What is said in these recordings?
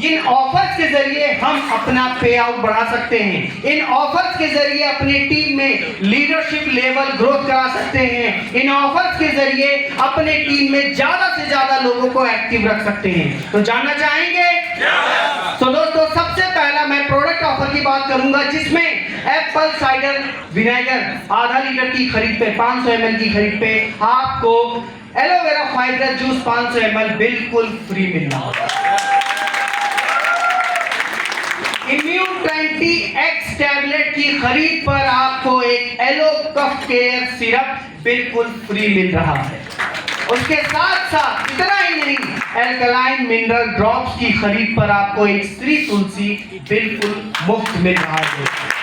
इन offers के जरिए हम अपना पे आउट बढ़ा सकते हैं। इन ऑफर्स के जरिए अपनी टीम में लीडरशिप लेवल ग्रोथ करा सकते हैं। इन ऑफर्स के जरिए अपने टीम में ज्यादा से ज्यादा लोगों को एक्टिव रख सकते हैं। तो जानना चाहेंगे? तो दोस्तों, सबसे पहला मैं प्रोडक्ट ऑफर की बात करूंगा, जिसमें एप्पल साइडर विनेगर आधा लीटर की खरीद पे 500 ml की खरीद पे आपको एलोवेरा फाइबर जूस 500 ml बिल्कुल फ्री मिल रहा है। इम्यून 20X टैबलेट की खरीद पर आपको एक एलो कफ केयर सिरप बिल्कुल फ्री मिल रहा है। उसके साथ साथ इतना ही नहीं, एल्कलाइन मिनरल ड्रॉप्स की खरीद पर आपको एक श्री तुलसी बिल्कुल मुफ्त मिल रहा है।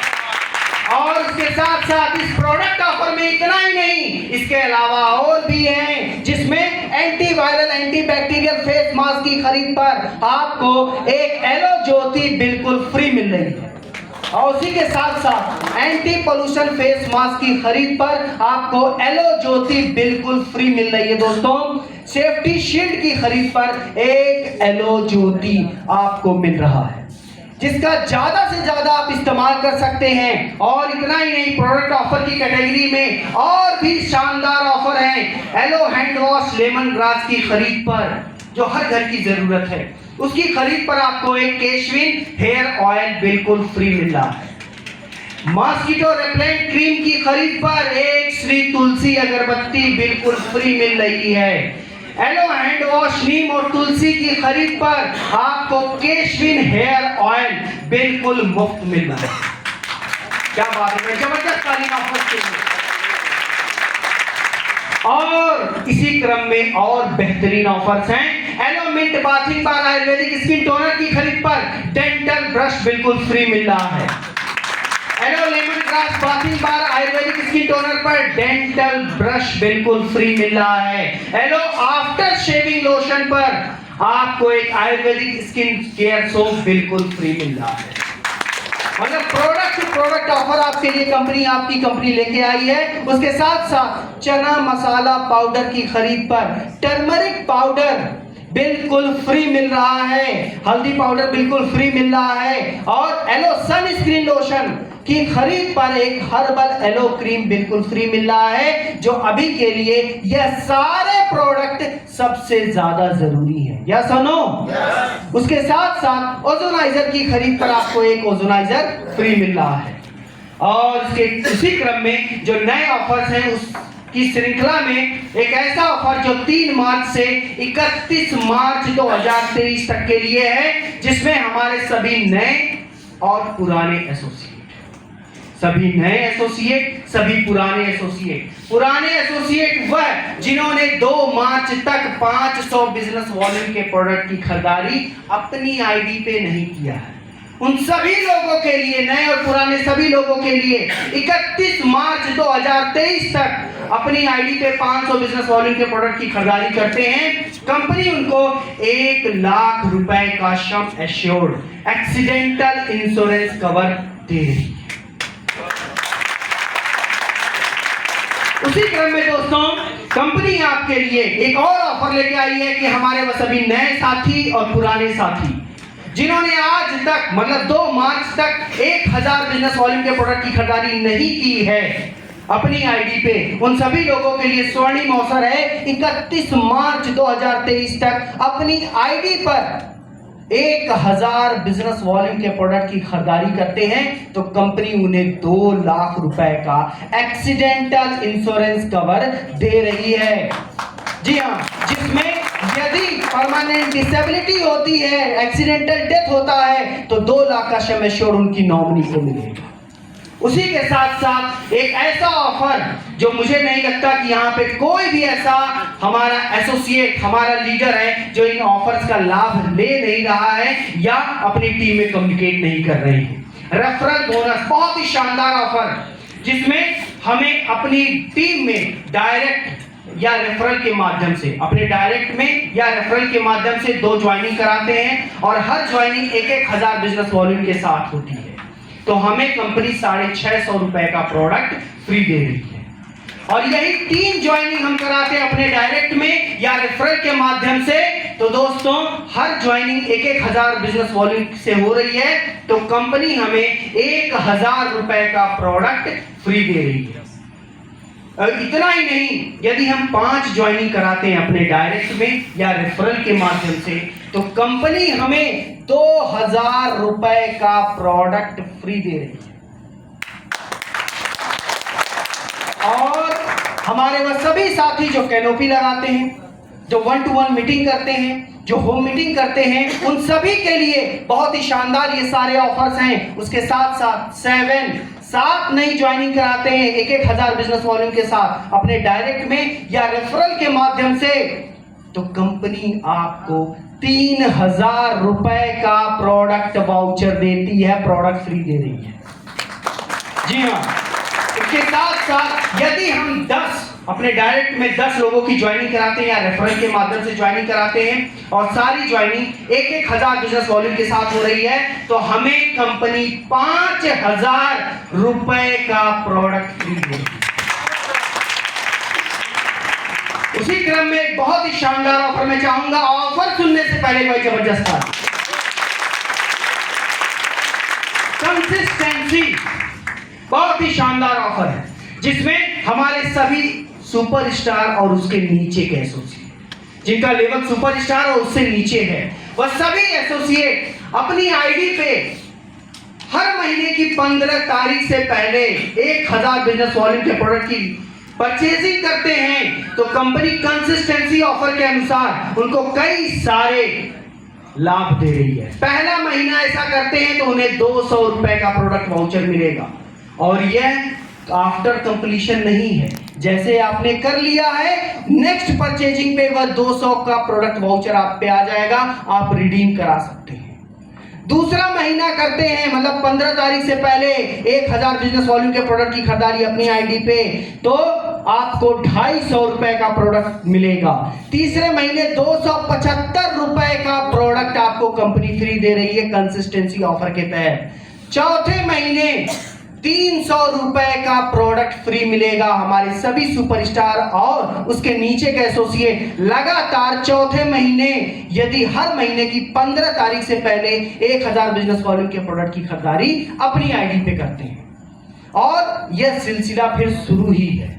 और उसके साथ साथ इस प्रोडक्ट ऑफर में इतना ही नहीं, इसके अलावा और भी हैं, जिसमें एंटीवायरल एंटीबैक्टीरियल फेस मास्क की खरीद पर आपको एक एलो ज्योति बिल्कुल फ्री मिल रही है। और उसी के साथ साथ एंटी पोल्यूशन फेस मास्क की खरीद पर आपको एलो ज्योति बिल्कुल फ्री मिल रही है। दोस्तों, सेफ्टी शील्ड की खरीद पर एक एलो ज्योति आपको मिल रहा है, जिसका ज्यादा से ज्यादा आप इस्तेमाल कर सकते हैं। और इतना ही नहीं, प्रोडक्ट ऑफर की कैटेगरी में और भी शानदार ऑफर है। Aloe hand wash lemongrass की खरीद पर, जो हर घर की जरूरत है, उसकी खरीद पर आपको एक केशविन हेयर ऑयल बिल्कुल फ्री मिल रहा है। मॉस्किटो रेपेलेंट क्रीम की खरीद पर एक श्री तुलसी अगरबत्ती बिल्कुल फ्री मिल रही है। एलो हैंड वॉश नीम और तुलसी की खरीद पर आपको केशविन हेयर ऑयल बिल्कुल मुफ्त मिल रहा है। क्या बात है, जबरदस्त तारीफ ऑफर के लिए। और इसी क्रम में और बेहतरीन ऑफर्स हैं। Aloe mint bathing bar ayurvedic skin toner की खरीद पर डेंटल ब्रश बिल्कुल फ्री मिल रहा है। Aloe lemongrass bathing bar ayurvedic skin toner पर डेंटल ब्रश बिल्कुल फ्री मिल रहा है। एलो आफ्टर शेविंग लोशन पर आपको एक आयुर्वेदिक स्किन केयर सोप बिल्कुल फ्री मिल रहा है। मतलब प्रोडक्ट ऑफर आपके लिए आपकी कंपनी लेके आई है। उसके साथ साथ चना मसाला पाउडर की खरीद पर टर्मरिक पाउडर बिल्कुल फ्री मिल रहा है, हल्दी पाउडर बिल्कुल फ्री मिल रहा है, और एलो सनस्क्रीन लोशन की खरीद पर एक हर्बल एलो क्रीम बिल्कुल फ्री मिल रहा है, जो अभी के लिए यह सारे प्रोडक्ट सबसे ज्यादा जरूरी है। या सुनो, उसके साथ साथ ओजोनाइजर की खरीद पर आपको एक ओजोनाइजर फ्री मिल रहा है। और उसी क्रम में जो नए ऑफर्स हैं उसकी श्रृंखला में एक ऐसा ऑफर जो 3 मार्च से 31 मार्च 2023 तक के लिए है, जिसमें हमारे सभी नए और पुराने एसोसिएट, सभी पुराने एसोसिएट वह जिन्होंने 2 मार्च तक 500 बिजनेस वॉल्यूम के प्रोडक्ट की खरीदारी अपनी आईडी पे नहीं किया है, उन सभी लोगों के लिए, नए और पुराने सभी लोगों के लिए 31 मार्च 2023 तक अपनी आईडी पे 500 बिजनेस वॉल्यूम के प्रोडक्ट की खरीदारी करते हैं, कंपनी उनको 1 लाख रुपए का sum assured accidental insurance cover दे रही है। उसी क्रम में दोस्तों, कंपनी आपके लिए एक और ऑफर लेके आई है कि हमारे वो सभी नए साथी और पुराने साथी जिन्होंने आज तक मतलब 2 मार्च तक 1000 बिजनेस वॉल्यूम के प्रोडक्ट की खरीदारी नहीं की है अपनी आईडी पे, उन सभी लोगों के लिए स्वर्णिम अवसर है। 31 मार्च 2023 तक अपनी आईडी पर 1000 बिजनेस वॉल्यूम के प्रोडक्ट की खरीदारी करते हैं तो कंपनी उन्हें 2 लाख रुपए का एक्सीडेंटल इंश्योरेंस कवर दे रही है। जी हाँ, जिसमें यदि परमानेंट डिसेबिलिटी होती है, एक्सीडेंटल डेथ होता है, तो 2 लाख का सम एश्योर्ड उनकी नॉमिनी को मिलेगा। उसी के साथ साथ एक ऐसा ऑफर जो मुझे नहीं लगता कि यहाँ पे कोई भी ऐसा हमारा एसोसिएट, हमारा लीडर है जो इन ऑफर्स का लाभ ले नहीं रहा है या अपनी टीम में कम्युनिकेट नहीं कर रही है। रेफरल बोनस, बहुत ही शानदार ऑफर, जिसमें हमें अपनी टीम में डायरेक्ट या रेफरल के माध्यम से, अपने डायरेक्ट में या रेफरल के माध्यम से 2 ज्वाइनिंग कराते हैं और हर ज्वाइनिंग 1-1000 बिजनेस वॉल्यूम के साथ होती है, तो हमें कंपनी 650 रुपए का प्रोडक्ट फ्री दे रही है। और यही 3 ज्वाइनिंग हम कराते हैं अपने डायरेक्ट में या रेफरल के माध्यम से। तो दोस्तों हर ज्वाइनिंग 1,000 बिजनेस वॉल्यूम से हो रही है, तो कंपनी हमें 1,000 रुपए का प्रोडक्ट फ्री दे रही है। और इतना ही नहीं, यदि हम 5 ज्वाइनिंग कराते हैं अपने डायरेक्ट में या रेफरल के माध्यम से, तो कंपनी हमें 2,000 रुपए का प्रोडक्ट फ्री दे रही है। और हमारे वह सभी साथी जो कैनोपी लगाते हैं, जो 1-to-1 मीटिंग करते हैं, जो होम मीटिंग करते हैं, उन सभी के लिए बहुत ही शानदार ये सारे ऑफर्स हैं। उसके साथ साथ 7 नई ज्वाइनिंग कराते हैं 1,000 बिजनेस वॉल्यूम के साथ अपने डायरेक्ट में या रेफरल के माध्यम से, तो कंपनी आपको 3,000 रुपए का प्रोडक्ट वाउचर देती है, प्रोडक्ट फ्री दे रही है। जी हाँ, इसके साथ साथ यदि हम 10 अपने डायरेक्ट में 10 लोगों की ज्वाइनिंग कराते हैं या रेफरल के माध्यम से ज्वाइनिंग कराते हैं और सारी ज्वाइनिंग 1,000 बिजनेस वॉल्यूम के साथ हो रही है, तो हमें कंपनी 5,000 रुपए का प्रोडक्ट फ्री देगी। उसी क्रम में एक बहुत ही शानदार ऑफर मैं चाहूंगा, ऑफर सुनने से पहले कोई जबरदस्त था। कंसिस्टेंसी बहुत ही शानदार ऑफर है, जिसमें हमारे सभी सुपरस्टार और उसके नीचे के एसोसिएट, जिनका लेवल सुपरस्टार और उससे नीचे है, वह सभी एसोसिएट अपनी आईडी पे हर महीने की 15 तारीख से पहले 1,000 बिजनेस वॉल्यूम के प्रोडक्ट की परचेजिंग करते हैं। तो कंपनी कंसिस्टेंसी ऑफर के अनुसार उनको कई सारे लाभ दे रही है। पहला महीना ऐसा करते हैं तो उन्हें 200 रुपए का प्रोडक्ट वाउचर मिलेगा, और यह आफ्टर कंप्लीशन नहीं है। जैसे आपने कर लिया है, नेक्स्ट परचेजिंग पे वह 200 का प्रोडक्ट वाउचर आप पे आ जाएगा, आप रिडीम करा सकते हैं। दूसरा महीना करते हैं, मतलब 15 तारीख से पहले 1,000 बिजनेस वॉल्यूम के प्रोडक्ट की खरीदारी अपनी आईडी पे, तो आपको 250 रुपए का प्रोडक्ट मिलेगा। तीसरे महीने 275 रुपए का प्रोडक्ट आपको कंपनी फ्री दे रही है कंसिस्टेंसी ऑफर के तहत। चौथे महीने 300 रुपए का प्रोडक्ट फ्री मिलेगा। हमारे सभी सुपरस्टार और उसके नीचे के एसोसिएट लगातार चौथे महीने, यदि हर महीने की 15 तारीख से पहले 1,000 बिजनेस वॉल्यूम के प्रोडक्ट की खरीदारी अपनी आईडी पे करते हैं, और यह सिलसिला फिर शुरू ही है,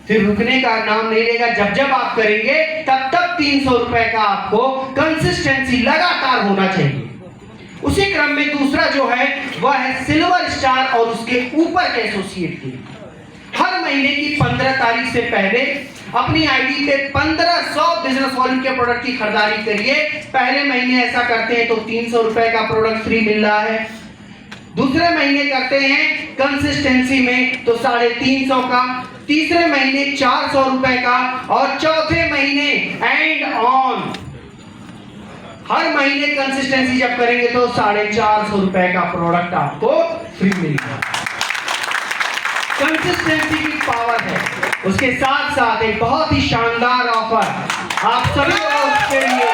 फिर रुकने का नाम नहीं लेगा। जब जब आप करेंगे तब तक 300 रुपए का आपको कंसिस्टेंसी लगातार होना चाहिए। उसी क्रम में दूसरा जो है वह है सिल्वर स्टार और उसके ऊपर के एसोसिएट के लिए। हर महीने की 15 तारीख से पहले अपनी आईडी पे 1500 बिजनेस वॉल्यूम के प्रोडक्ट की खरीदारी करिए। पहले महीने ऐसा करते हैं तो 300 रुपए का प्रोडक्ट फ्री मिल रहा है। दूसरे महीने करते हैं कंसिस्टेंसी में तो 350 का, तीसरे महीने 400 रुपए का, और चौथे महीने एंड ऑन हर महीने कंसिस्टेंसी जब करेंगे तो 450 रुपए का प्रोडक्ट आपको फ्री मिलेगा। कंसिस्टेंसी की पावर है। उसके साथ साथ एक बहुत ही शानदार ऑफर आप सभी लोगों के लिए,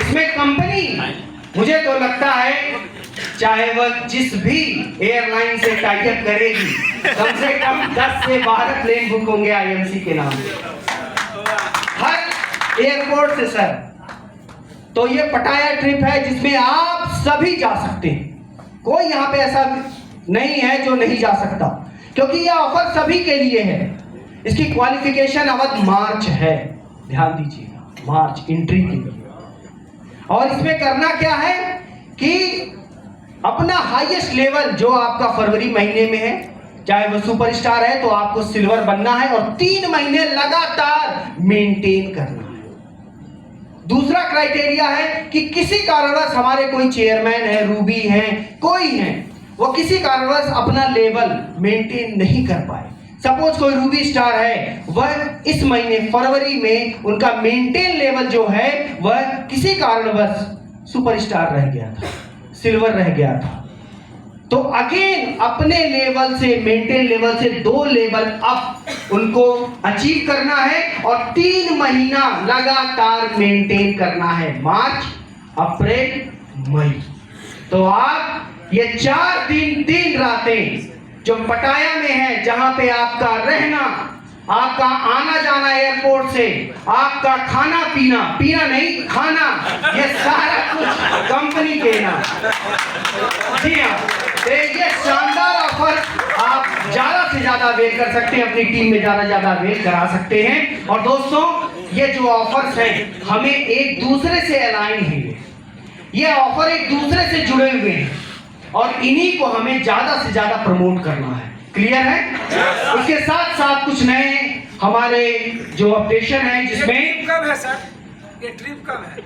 इसमें कंपनी, मुझे तो लगता है चाहे वह जिस भी एयरलाइन से टाइप करेगी, कम से कम 10 से 12 प्लेन बुक होंगे आईएमसी के नाम से हर एयरपोर्ट से सर। तो ये पटाया ट्रिप है जिसमें आप सभी जा सकते हैं। कोई यहाँ पे ऐसा नहीं है जो नहीं जा सकता, क्योंकि यह ऑफर सभी के लिए है। इसकी क्वालिफिकेशन अवधि मार्च है, ध्यान दीजिएगा, मार्च एंट्री के लिए। और इसमें करना क्या है कि अपना हाईएस्ट लेवल जो आपका फरवरी महीने में है, चाहे वो सुपरस्टार है तो आपको सिल्वर बनना है और 3 महीने लगातार मेंटेन करना है। दूसरा क्राइटेरिया है कि किसी कारणवश हमारे कोई चेयरमैन है, रूबी है, कोई है, वो किसी कारणवश अपना लेवल मेंटेन नहीं कर पाए। सपोज कोई रूबी स्टार है, वह इस महीने फरवरी में उनका मेंटेन लेवल जो है वह किसी कारणवश सुपरस्टार रह गया था, सिल्वर रह गया था, तो अगेन अपने लेवल से, मेंटेन लेवल से 2 लेवल अप उनको अचीव करना है और 3 महीना लगातार मेंटेन करना है, मार्च, अप्रैल, मई। तो आप ये 4 दिन 3 रातें जो पटाया में है, जहां पे आपका रहना, आपका आना जाना एयरपोर्ट से, आपका खाना पीना, पीना नहीं खाना, ये सारा कुछ कंपनी देना। जी हाँ, तो ये शानदार ऑफर आप ज्यादा से ज्यादा अवेल कर सकते हैं, अपनी टीम में ज्यादा अवेल करा सकते हैं। और दोस्तों, ये जो ऑफर्स हैं हमें एक दूसरे से अलाइन है, ये ऑफर एक दूसरे से जुड़े हुए हैं और इन्हीं को हमें ज्यादा से ज्यादा प्रमोट करना है। क्लियर है? उसके साथ साथ कुछ नए हमारे जो अपडेशन है, जिसमें कब है सर? ये ट्रिप कब है?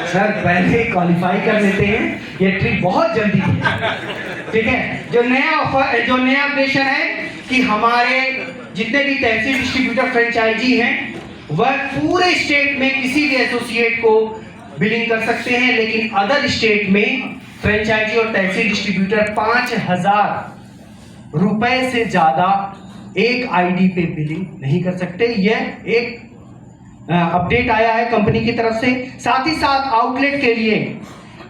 सर पहले क्वालिफाई कर लेते हैं, ये ट्रिप बहुत जल्दी है। ठीक है, जो नया ऑफर, जो नया अपडेशन है कि हमारे जितने भी तहसील डिस्ट्रीब्यूटर फ्रेंचाइजी हैं वह पूरे स्टेट में किसी भी एसोसिएट को बिलिंग कर सकते हैं, लेकिन अदर स्टेट में फ्रेंचाइजी और तहसील डिस्ट्रीब्यूटर 5,000 रुपए से ज्यादा एक आईडी पे बिलिंग नहीं कर सकते। यह एक अपडेट आया है कंपनी की तरफ से। साथ ही साथ आउटलेट के लिए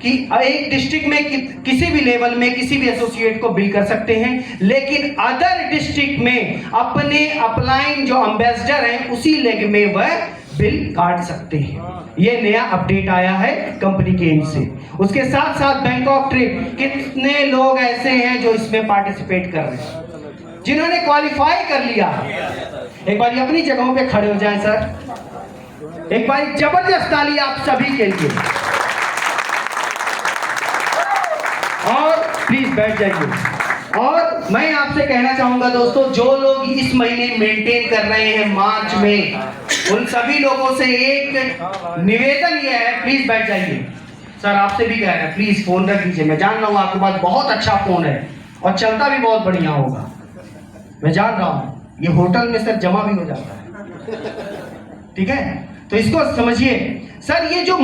कि एक डिस्ट्रिक्ट में किसी भी लेवल में किसी भी एसोसिएट को बिल कर सकते हैं, लेकिन अदर डिस्ट्रिक्ट में अपने अपलाइन जो एम्बेसडर हैं उसी लेग में वह बिल काट सकते हैं। यह नया अपडेट आया है कंपनी के एंड से। उसके साथ साथ बैंक ऑफ ट्रिप, कितने लोग ऐसे हैं जो इसमें पार्टिसिपेट कर रहे हैं, जिन्होंने क्वालिफाई कर लिया? एक बार अपनी जगहों पे खड़े हो जाएं सर, एक बार जबरदस्त ताली आप सभी के लिए, और प्लीज बैठ जाइए। और मैं आपसे कहना चाहूंगा दोस्तों, जो लोग इस महीने मेंटेन कर रहे हैं मार्च में, उन सभी लोगों से एक निवेदन यह है, प्लीज बैठ जाइए। सर आपसे भी कह रहे हैं, प्लीज फोन रख दीजिए। मैं जान रहा हूं आपके पास बहुत अच्छा फोन है और चलता भी बहुत बढ़िया होगा, मैं जान रहा हूं। ये होटल में सर जमा भी हो जाता है, ठीक है? तो इसको समझिए सर। ये जो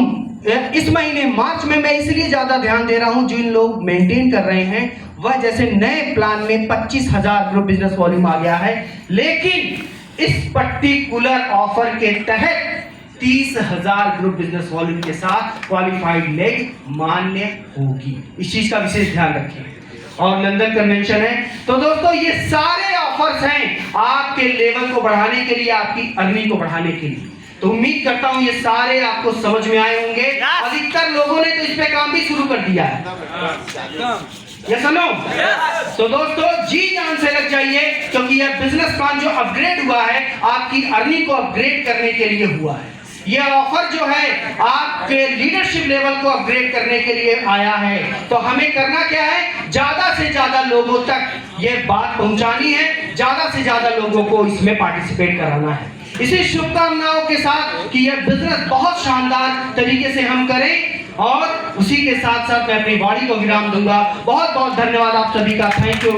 इस महीने मार्च में मैं इसलिए ज्यादा ध्यान दे रहा हूं, जो इन लोग मेंटेन कर रहे हैं वह जैसे नए प्लान में 25,000 ग्रुप बिजनेस वॉल्यूम आ गया है, लेकिन इस पर्टिकुलर ऑफर के तहत 30,000 ग्रुप बिजनेस वॉल्यूम के साथ क्वालिफाइड लेग मान्य होगी। इस चीज का विशेष ध्यान रखिए। और लंदन कन्वेंशन है। तो दोस्तों, ये सारे ऑफर्स हैं आपके लेवल को बढ़ाने के लिए, आपकी अर्निंग को बढ़ाने के लिए। तो उम्मीद करता हूं ये सारे आपको समझ में आए होंगे। अधिकतर लोगों ने तो इस पे काम भी शुरू कर दिया है, ये सुनो। तो दोस्तों, जी जान से लग जाइए, क्योंकि यह बिजनेस प्लान जो अपग्रेड हुआ है आपकी अर्निंग को अपग्रेड करने के लिए हुआ है। यह ऑफर जो है आपके लीडरशिप लेवल को अपग्रेड करने के लिए आया है। तो हमें करना क्या है? ज्यादा से ज्यादा लोगों तक यह बात पहुंचानी है, ज्यादा से ज्यादा लोगों को इसमें पार्टिसिपेट कराना है। इसी शुभकामनाओं के साथ कि यह बिजनेस बहुत शानदार तरीके से हम करें, और उसी के साथ साथ मैं अपनी वाणी को विराम दूंगा। बहुत बहुत धन्यवाद आप सभी का। Thank you.